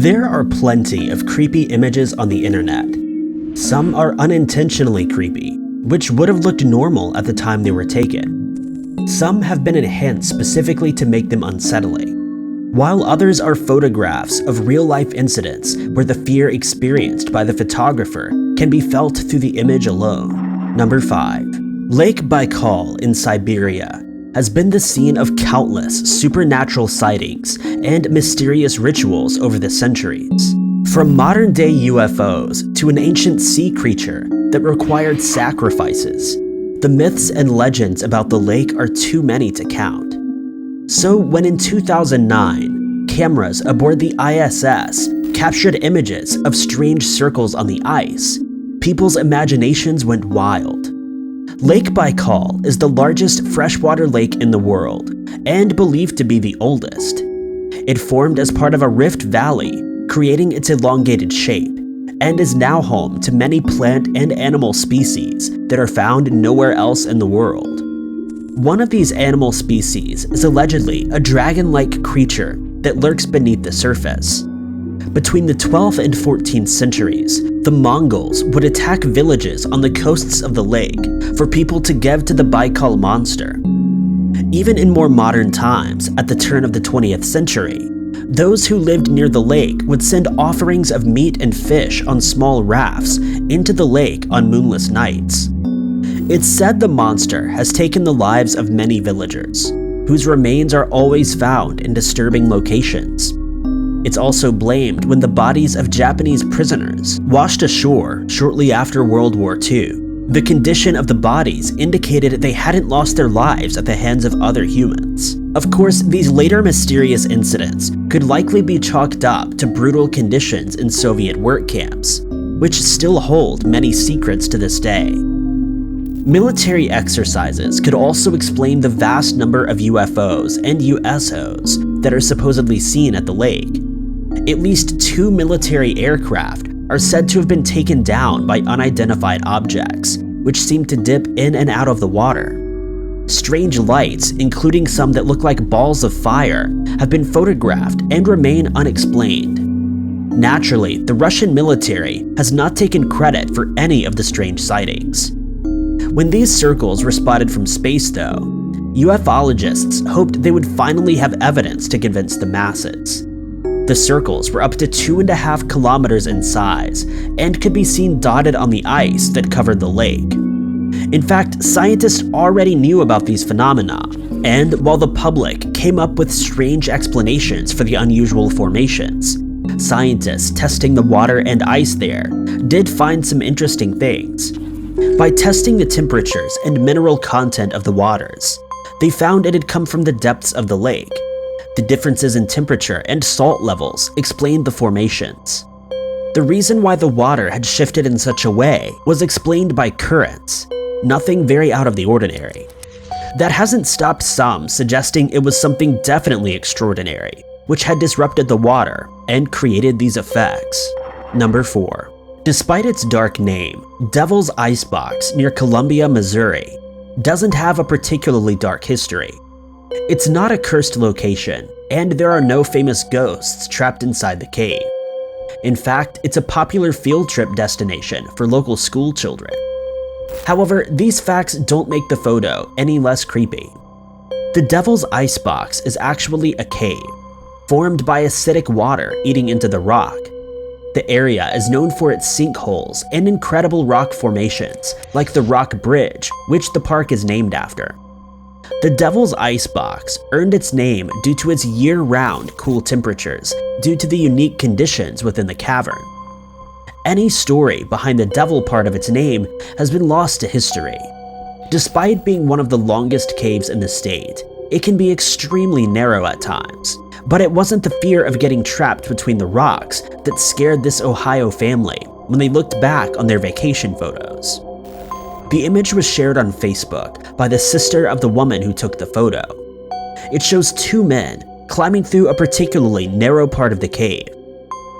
There are plenty of creepy images on the internet. Some are unintentionally creepy, which would have looked normal at the time they were taken. Some have been enhanced specifically to make them unsettling, while others are photographs of real-life incidents where the fear experienced by the photographer can be felt through the image alone. Number 5. Lake Baikal in Siberia has been the scene of countless supernatural sightings and mysterious rituals over the centuries. From modern-day UFOs to an ancient sea creature that required sacrifices, the myths and legends about the lake are too many to count. So when in 2009, cameras aboard the ISS captured images of strange circles on the ice, people's imaginations went wild. Lake Baikal is the largest freshwater lake in the world and believed to be the oldest. It formed as part of a rift valley, creating its elongated shape, and is now home to many plant and animal species that are found nowhere else in the world. One of these animal species is allegedly a dragon-like creature that lurks beneath the surface. Between the 12th and 14th centuries, the Mongols would attack villages on the coasts of the lake for people to give to the Baikal monster. Even in more modern times, at the turn of the 20th century, those who lived near the lake would send offerings of meat and fish on small rafts into the lake on moonless nights. It's said the monster has taken the lives of many villagers, whose remains are always found in disturbing locations. It's also blamed when the bodies of Japanese prisoners washed ashore shortly after World War II. The condition of the bodies indicated they hadn't lost their lives at the hands of other humans. Of course, these later mysterious incidents could likely be chalked up to brutal conditions in Soviet work camps, which still hold many secrets to this day. Military exercises could also explain the vast number of UFOs and USOs that are supposedly seen at the lake. At least 2 military aircraft are said to have been taken down by unidentified objects, which seem to dip in and out of the water. Strange lights, including some that look like balls of fire, have been photographed and remain unexplained. Naturally, the Russian military has not taken credit for any of the strange sightings. When these circles were spotted from space, though, ufologists hoped they would finally have evidence to convince the masses. The circles were up to 2.5 kilometers in size and could be seen dotted on the ice that covered the lake. In fact, scientists already knew about these phenomena, and while the public came up with strange explanations for the unusual formations, scientists testing the water and ice there did find some interesting things. By testing the temperatures and mineral content of the waters, they found it had come from the depths of the lake. The differences in temperature and salt levels explained the formations. The reason why the water had shifted in such a way was explained by currents, nothing very out of the ordinary. That hasn't stopped some suggesting it was something definitely extraordinary, which had disrupted the water and created these effects. Number 4. Despite its dark name, Devil's Icebox near Columbia, Missouri, doesn't have a particularly dark history. It's not a cursed location, and there are no famous ghosts trapped inside the cave. In fact, it's a popular field trip destination for local school children. However, these facts don't make the photo any less creepy. The Devil's Icebox is actually a cave, formed by acidic water eating into the rock. The area is known for its sinkholes and incredible rock formations, like the Rock Bridge, which the park is named after. The Devil's Icebox earned its name due to its year-round cool temperatures due to the unique conditions within the cavern. Any story behind the devil part of its name has been lost to history. Despite being one of the longest caves in the state, it can be extremely narrow at times. But it wasn't the fear of getting trapped between the rocks that scared this Ohio family when they looked back on their vacation photos. The image was shared on Facebook by the sister of the woman who took the photo. It shows 2 men climbing through a particularly narrow part of the cave.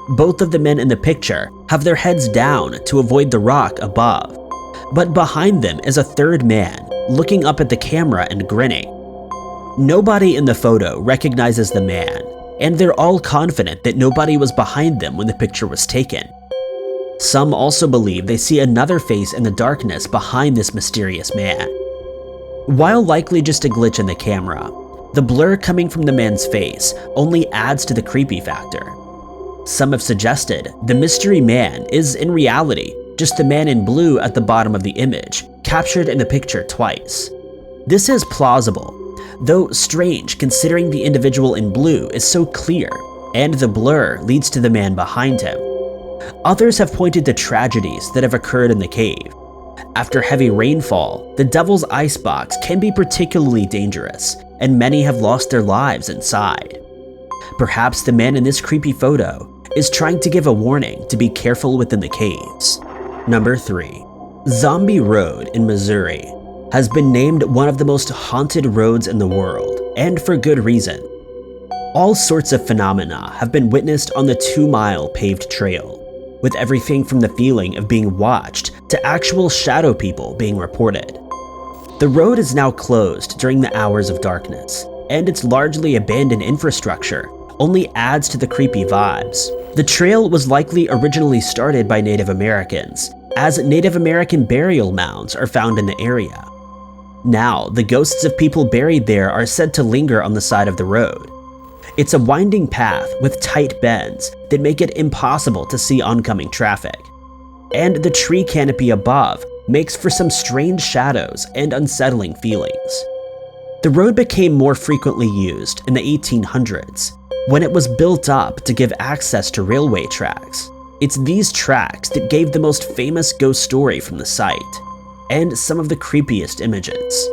Both of the men in the picture have their heads down to avoid the rock above, but behind them is a third man looking up at the camera and grinning. Nobody in the photo recognizes the man, and they're all confident that nobody was behind them when the picture was taken. Some also believe they see another face in the darkness behind this mysterious man. While likely just a glitch in the camera, the blur coming from the man's face only adds to the creepy factor. Some have suggested the mystery man is in reality just the man in blue at the bottom of the image, captured in the picture twice. This is plausible, though strange considering the individual in blue is so clear, and the blur leads to the man behind him. Others have pointed to tragedies that have occurred in the cave. After heavy rainfall, the Devil's Icebox can be particularly dangerous, and many have lost their lives inside. Perhaps the man in this creepy photo is trying to give a warning to be careful within the caves. Number 3. Zombie Road in Missouri has been named one of the most haunted roads in the world, and for good reason. All sorts of phenomena have been witnessed on the 2-mile paved trail, with everything from the feeling of being watched to actual shadow people being reported. The road is now closed during the hours of darkness, and its largely abandoned infrastructure only adds to the creepy vibes. The trail was likely originally started by Native Americans, as Native American burial mounds are found in the area. Now, the ghosts of people buried there are said to linger on the side of the road. It's a winding path with tight bends that make it impossible to see oncoming traffic. And the tree canopy above makes for some strange shadows and unsettling feelings. The road became more frequently used in the 1800s, when it was built up to give access to railway tracks. It's these tracks that gave the most famous ghost story from the site, and some of the creepiest images.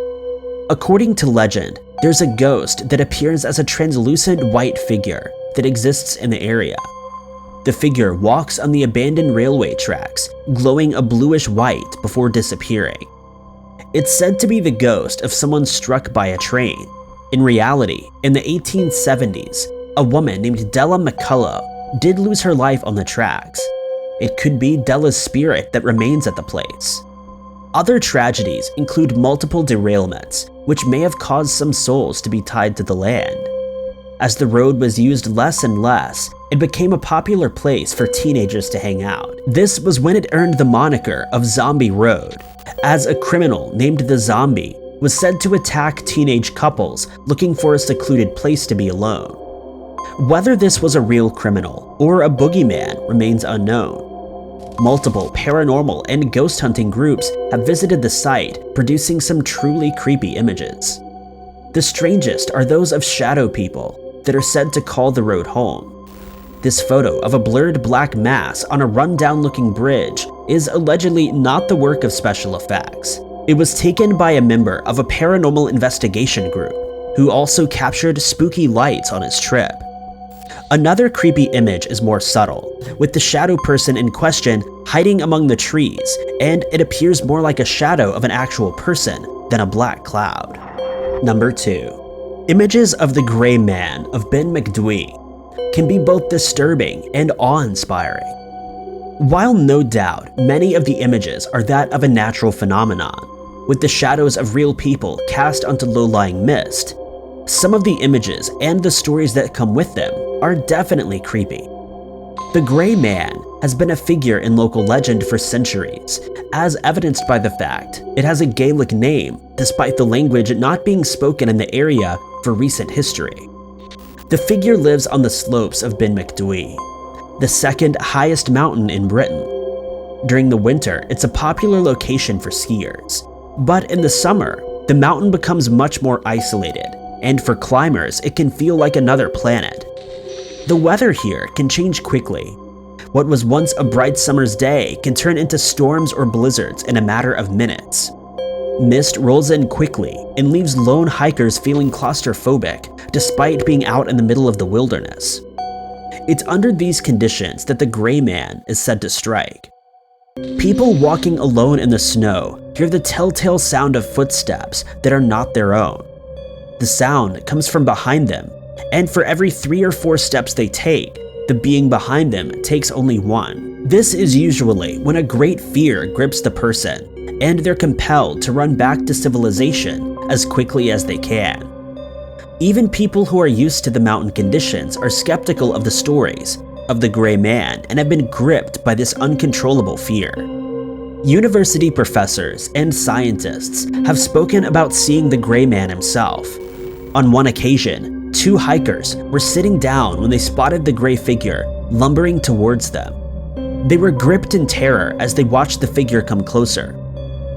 According to legend, there's a ghost that appears as a translucent white figure that exists in the area. The figure walks on the abandoned railway tracks, glowing a bluish white before disappearing. It's said to be the ghost of someone struck by a train. In reality, in the 1870s, a woman named Della McCullough did lose her life on the tracks. It could be Della's spirit that remains at the place. Other tragedies include multiple derailments, which may have caused some souls to be tied to the land. As the road was used less and less, it became a popular place for teenagers to hang out. This was when it earned the moniker of Zombie Road, as a criminal named the Zombie was said to attack teenage couples looking for a secluded place to be alone. Whether this was a real criminal or a boogeyman remains unknown. Multiple paranormal and ghost hunting groups have visited the site, producing some truly creepy images. The strangest are those of shadow people that are said to call the road home. This photo of a blurred black mass on a run-down-looking bridge is allegedly not the work of special effects. It was taken by a member of a paranormal investigation group, who also captured spooky lights on his trip. Another creepy image is more subtle, with the shadow person in question hiding among the trees, and it appears more like a shadow of an actual person than a black cloud. Number 2. Images of the Gray Man of Ben McDwee can be both disturbing and awe-inspiring. While no doubt many of the images are that of a natural phenomenon, with the shadows of real people cast onto low-lying mist, some of the images and the stories that come with them are definitely creepy. The Gray Man has been a figure in local legend for centuries, as evidenced by the fact it has a Gaelic name despite the language not being spoken in the area for recent history. The figure lives on the slopes of Ben McDwee, the second highest mountain in Britain. During the winter, it's a popular location for skiers, but in the summer, the mountain becomes much more isolated, and for climbers, it can feel like another planet. The weather here can change quickly. What was once a bright summer's day can turn into storms or blizzards in a matter of minutes. Mist rolls in quickly and leaves lone hikers feeling claustrophobic despite being out in the middle of the wilderness. It's under these conditions that the Gray Man is said to strike. People walking alone in the snow hear the telltale sound of footsteps that are not their own. The sound comes from behind them, and for every 3 or 4 steps they take, the being behind them takes only 1. This is usually when a great fear grips the person, and they're compelled to run back to civilization as quickly as they can. Even people who are used to the mountain conditions are skeptical of the stories of the gray man and have been gripped by this uncontrollable fear. University professors and scientists have spoken about seeing the gray man himself. On one occasion, 2 hikers were sitting down when they spotted the gray figure lumbering towards them. They were gripped in terror as they watched the figure come closer.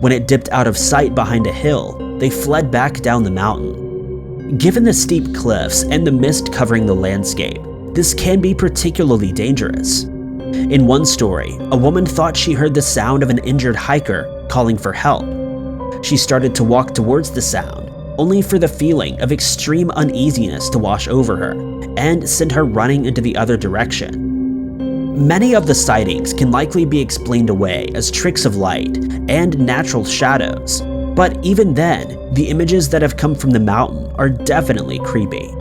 When it dipped out of sight behind a hill, they fled back down the mountain. Given the steep cliffs and the mist covering the landscape, this can be particularly dangerous. In one story, a woman thought she heard the sound of an injured hiker calling for help. She started to walk towards the sound, only for the feeling of extreme uneasiness to wash over her and send her running into the other direction. Many of the sightings can likely be explained away as tricks of light and natural shadows, but even then, the images that have come from the mountain are definitely creepy.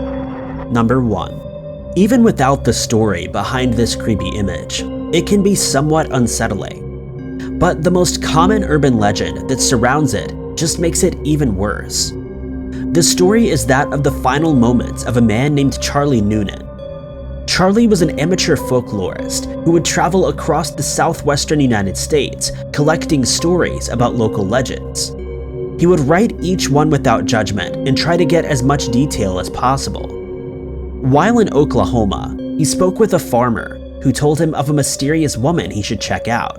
Number 1. Even without the story behind this creepy image, it can be somewhat unsettling. But the most common urban legend that surrounds it just makes it even worse. The story is that of the final moments of a man named Charlie Noonan. Charlie was an amateur folklorist who would travel across the southwestern United States collecting stories about local legends. He would write each one without judgment and try to get as much detail as possible. While in Oklahoma, he spoke with a farmer who told him of a mysterious woman he should check out.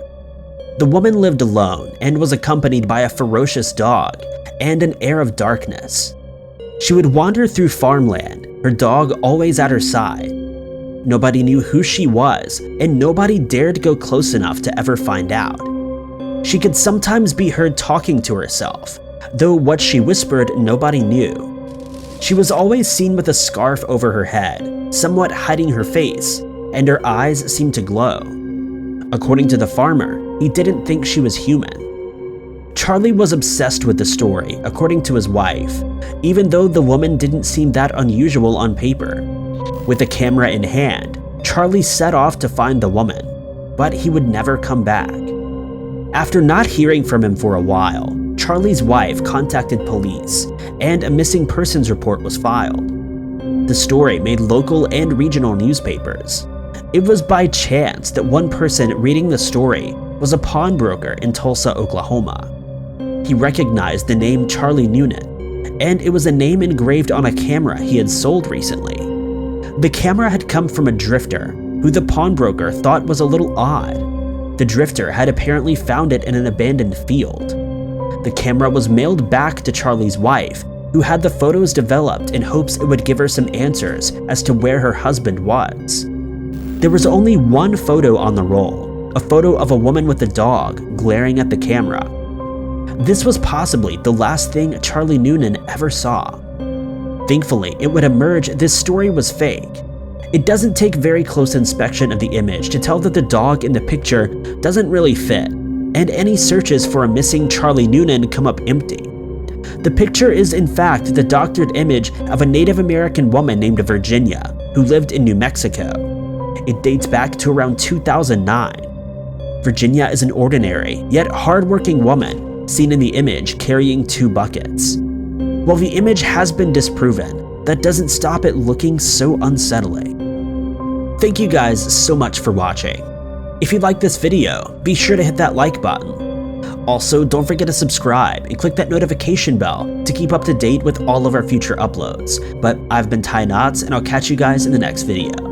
The woman lived alone and was accompanied by a ferocious dog and an air of darkness. She would wander through farmland, her dog always at her side. Nobody knew who she was, and nobody dared go close enough to ever find out. She could sometimes be heard talking to herself, though what she whispered nobody knew. She was always seen with a scarf over her head, somewhat hiding her face, and her eyes seemed to glow. According to the farmer, he didn't think she was human. Charlie was obsessed with the story, according to his wife, even though the woman didn't seem that unusual on paper. With a camera in hand, Charlie set off to find the woman, but he would never come back. After not hearing from him for a while, Charlie's wife contacted police, and a missing persons report was filed. The story made local and regional newspapers. It was by chance that one person reading the story was a pawnbroker in Tulsa, Oklahoma. He recognized the name Charlie Noonan, and it was a name engraved on a camera he had sold recently. The camera had come from a drifter, who the pawnbroker thought was a little odd. The drifter had apparently found it in an abandoned field. The camera was mailed back to Charlie's wife, who had the photos developed in hopes it would give her some answers as to where her husband was. There was only one photo on the roll, a photo of a woman with a dog glaring at the camera. This was possibly the last thing Charlie Noonan ever saw. Thankfully, it would emerge this story was fake. It doesn't take very close inspection of the image to tell that the dog in the picture doesn't really fit, and any searches for a missing Charlie Noonan come up empty. The picture is in fact the doctored image of a Native American woman named Virginia, who lived in New Mexico. It dates back to around 2009. Virginia is an ordinary, yet hardworking woman, seen in the image carrying 2 buckets. While the image has been disproven, that doesn't stop it looking so unsettling. Thank you guys so much for watching. If you liked this video, be sure to hit that like button. Also, don't forget to subscribe and click that notification bell to keep up to date with all of our future uploads. But I've been Ty Knots, and I'll catch you guys in the next video.